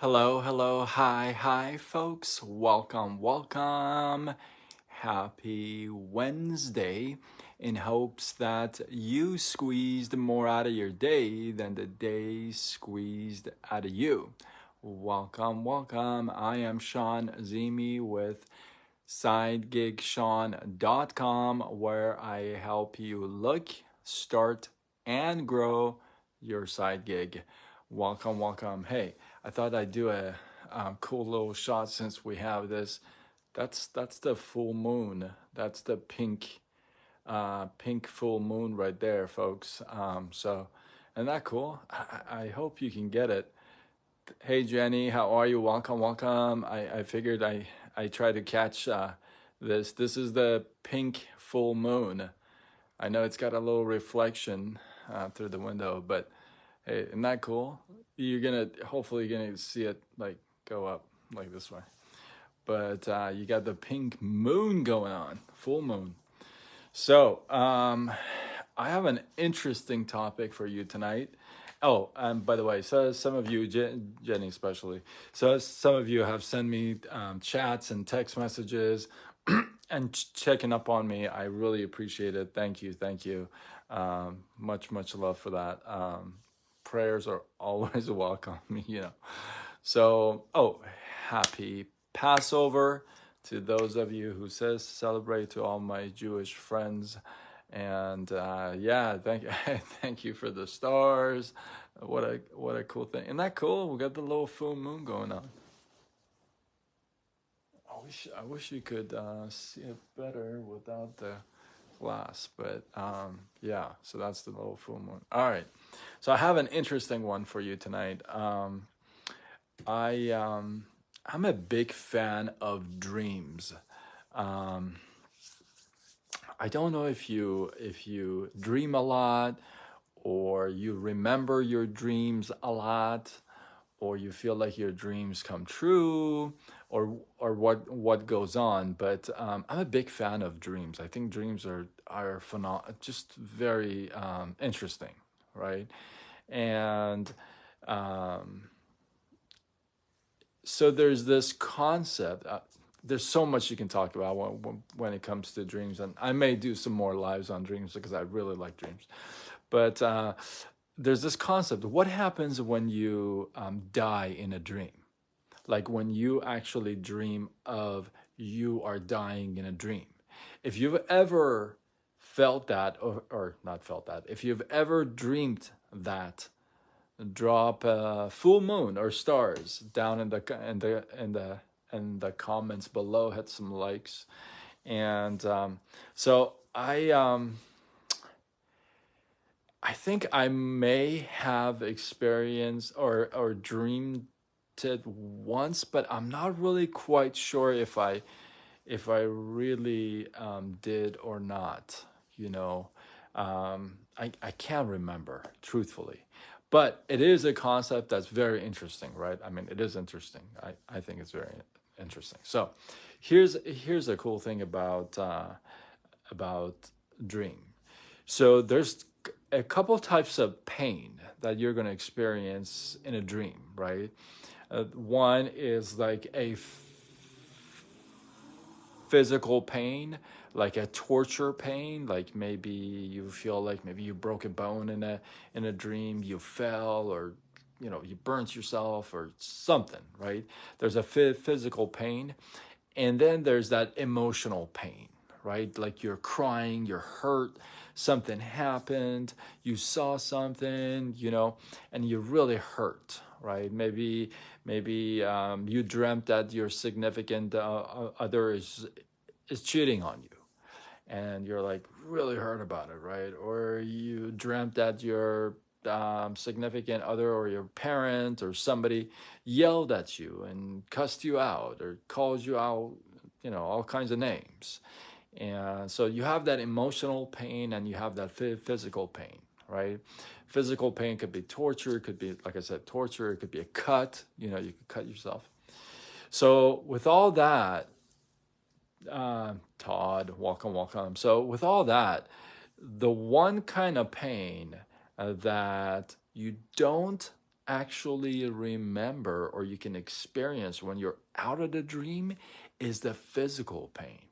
Hello, hello, hi, folks. Welcome. Happy Wednesday. In hopes that you squeezed more out of your day than the day squeezed out of you. Welcome. I am Sean Zimi with SideGigSean.com, where I help you look, start, and grow your side gig. Welcome. Hey, I thought I'd do a cool little shot since we have this. That's the full moon. That's the pink full moon right there, folks. Isn't that cool? I hope you can get it. Hey Jenny, how are you? Welcome. I figured I try to catch this. This is the pink full moon. I know it's got a little reflection through the window, but hey, isn't that cool? Hopefully you're gonna see it like go up like this way. But you got the pink moon going on, full moon. So I have an interesting topic for you tonight. Oh, and by the way, so some of you, Jenny especially, so some of you have sent me chats and text messages and checking up on me. I really appreciate it. Thank you. Much love for that. Prayers are always welcome, So, happy Passover to those of you who says celebrate, to all my Jewish friends. And thank you for the stars. What a cool thing. Isn't that cool? We got the little full moon going on. I wish you could see it better without the glass, but so that's the little full moon. All right, so I have an interesting one for you tonight. I'm a big fan of dreams. I don't know if you dream a lot, or you remember your dreams a lot, or you feel like your dreams come true, or what goes on. But I'm a big fan of dreams. I think dreams are just very interesting, right? And so there's this concept. There's so much you can talk about when it comes to dreams, and I may do some more lives on dreams because I really like dreams. But there's this concept. What happens when you die in a dream? Like when you actually dream of you are dying in a dream. If you've ever felt that, or not felt that, if you've ever dreamed that, drop a full moon or stars down in the comments below. Hit some likes, and so I think I may have experienced or dreamed it once, but I'm not really quite sure if I really did or not. I can't remember truthfully, but it is a concept that's very interesting, right? I mean, it is interesting. I think it's very interesting. So, here's a cool thing about dream. So there's a couple types of pain that you're going to experience in a dream, right? One is like a physical pain, like a torture pain, like maybe you feel like maybe you broke a bone in a dream, you fell, or you burnt yourself or something, right? There's a physical pain, and then there's that emotional pain, right? Like you're crying, you're hurt, something happened, you saw something, and you really hurt, right? Maybe you dreamt that your significant other is cheating on you, and you're like really hurt about it, right? Or you dreamt that your significant other or your parent or somebody yelled at you and cussed you out or called you out, all kinds of names. And so you have that emotional pain and you have that physical pain, right? Physical pain could be torture, it could be, like I said, torture, it could be a cut, you could cut yourself. So with all that, Todd, welcome. So with all that, the one kind of pain that you don't actually remember or you can experience when you're out of the dream is the physical pain.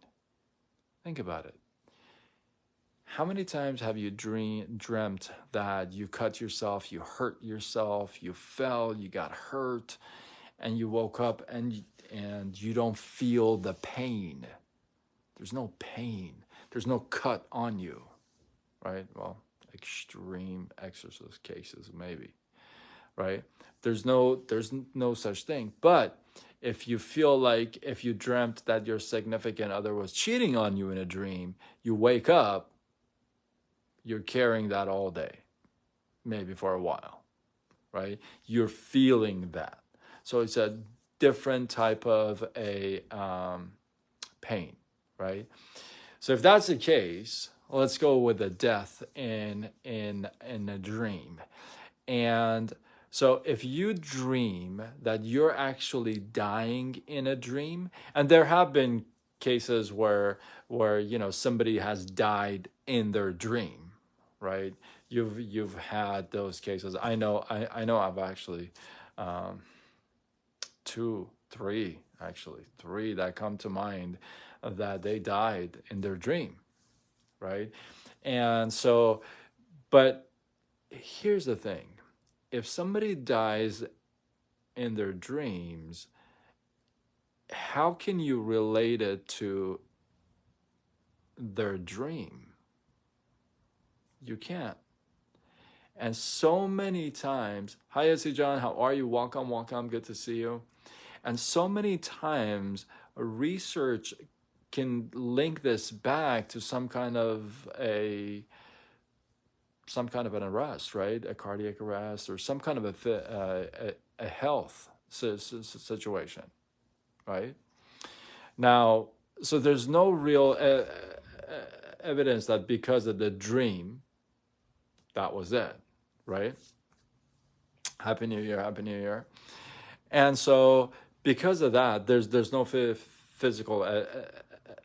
Think about it. How many times have you dreamt that you cut yourself, you hurt yourself, you fell, you got hurt, and you woke up and you don't feel the pain? There's no pain. There's no cut on you, right? Well, extreme exorcist cases maybe, right? There's no such thing. But if you feel like if you dreamt that your significant other was cheating on you in a dream, you wake up, you're carrying that all day, maybe for a while, right? You're feeling that. So it's a different type of a pain, right? So if that's the case, let's go with a death in a dream. And so if you dream that you're actually dying in a dream, and there have been cases where somebody has died in their dream, right? You've had those cases. I know I've actually three that come to mind that they died in their dream, right? And so, but here's the thing. If somebody dies in their dreams, how can you relate it to their dream? You can't. And so many times, hi, Essie John, how are you? Welcome, good to see you. And so many times, research can link this back to some kind of an arrest, right? A cardiac arrest or some kind of a health situation, right? Now, so there's no real evidence that because of the dream, that was it, right? Happy New Year. And so because of that, there's no physical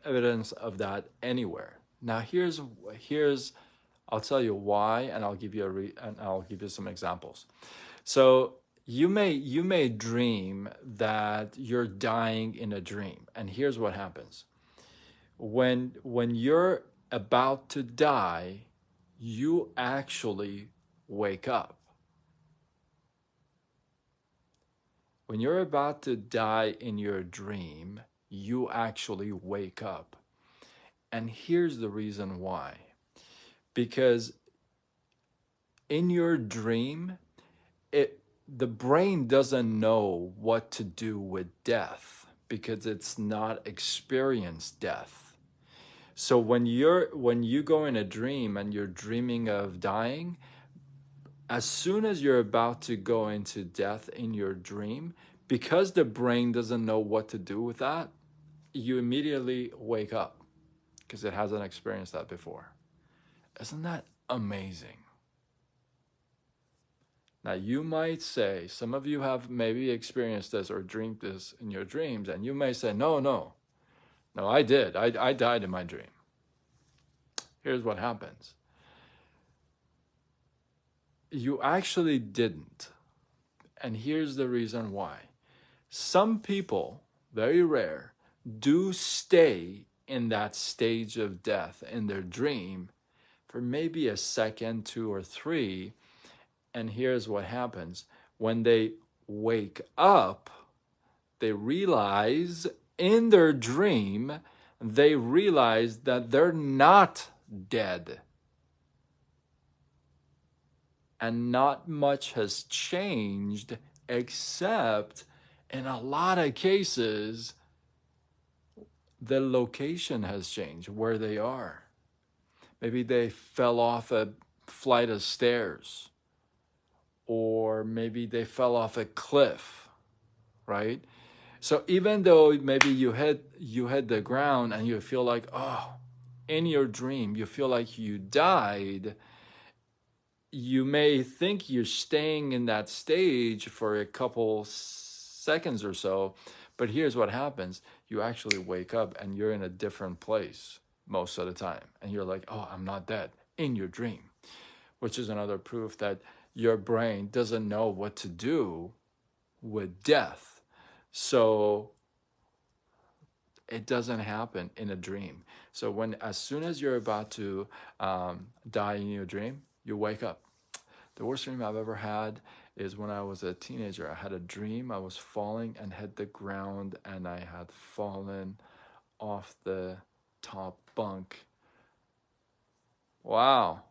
evidence of that anywhere. Now here's I'll tell you why, and I'll give you some examples. So you may dream that you're dying in a dream, and here's what happens. When you're about to die, you actually wake up. When you're about to die in your dream, you actually wake up. And here's the reason why. Because in your dream, the brain doesn't know what to do with death because it's not experienced death. So when you go in a dream and you're dreaming of dying, as soon as you're about to go into death in your dream, because the brain doesn't know what to do with that, you immediately wake up because it hasn't experienced that before. Isn't that amazing? Now, you might say, some of you have maybe experienced this or dreamed this in your dreams, and you may say, no, I did. I died in my dream. Here's what happens. You actually didn't. And here's the reason why. Some people, very rare, do stay in that stage of death in their dream for maybe a second, 2 or 3. And here's what happens. When they wake up, they realize in their dream, they realize that they're not dead. And not much has changed, except in a lot of cases, the location has changed, where they are. Maybe they fell off a flight of stairs, or maybe they fell off a cliff, right? So even though maybe you hit the ground and you feel like, in your dream, you feel like you died, you may think you're staying in that stage for a couple seconds or so, but here's what happens. You actually wake up and you're in a different place most of the time. And you're like, I'm not dead in your dream, which is another proof that your brain doesn't know what to do with death. So it doesn't happen in a dream. So as soon as you're about to die in your dream, you wake up. The worst dream I've ever had is when I was a teenager. I had a dream I was falling and hit the ground, and I had fallen off the top bunk. Wow.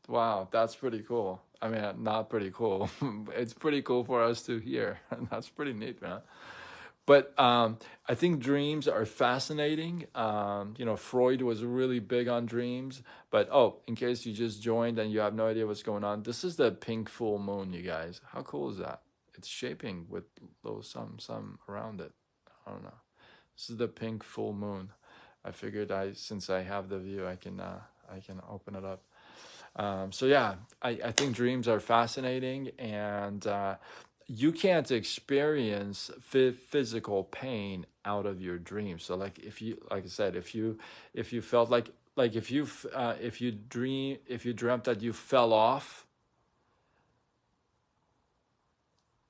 Wow, that's pretty cool. I mean, not pretty cool. It's pretty cool for us to hear. That's pretty neat, man. But I think dreams are fascinating. Freud was really big on dreams. But in case you just joined and you have no idea what's going on, this is the pink full moon, you guys. How cool is that? It's shaping with little some around it. I don't know. This is the pink full moon. I figured since I have the view, I can open it up. So yeah, I think dreams are fascinating, and you can't experience physical pain out of your dreams. So like like I said, if you felt like if you dreamt that you fell off,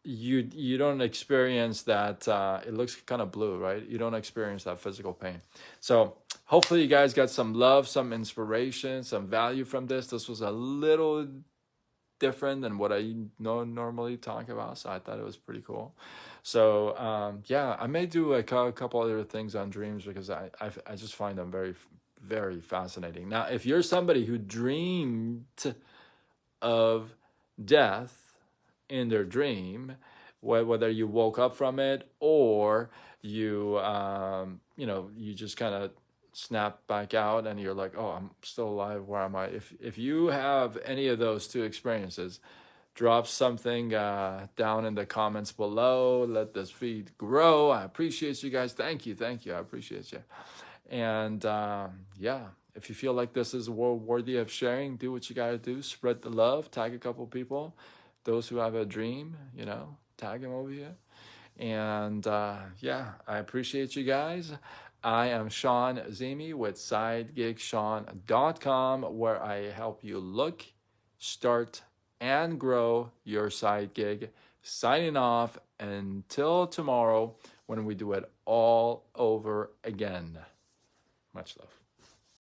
you don't experience that. It looks kind of blue, right? You don't experience that physical pain. So hopefully you guys got some love, some inspiration, some value from this. This was a little different than what I normally talk about, so I thought it was pretty cool. So yeah, I may do a couple other things on dreams because I just find them very, very fascinating. Now, if you're somebody who dreamed of death in their dream, whether you woke up from it or you just kind of snap back out and you're like, oh, I'm still alive, where am I? If you have any of those two experiences, drop something down in the comments below. Let this feed grow. I appreciate you guys. Thank you, I appreciate you. And yeah, if you feel like this is worthy of sharing, do what you got to do. Spread the love. Tag a couple people. Those who have a dream, tag them over here. And yeah, I appreciate you guys. I am Sean Zimi with SideGigSean.com, where I help you look, start, and grow your side gig. Signing off until tomorrow when we do it all over again. Much love.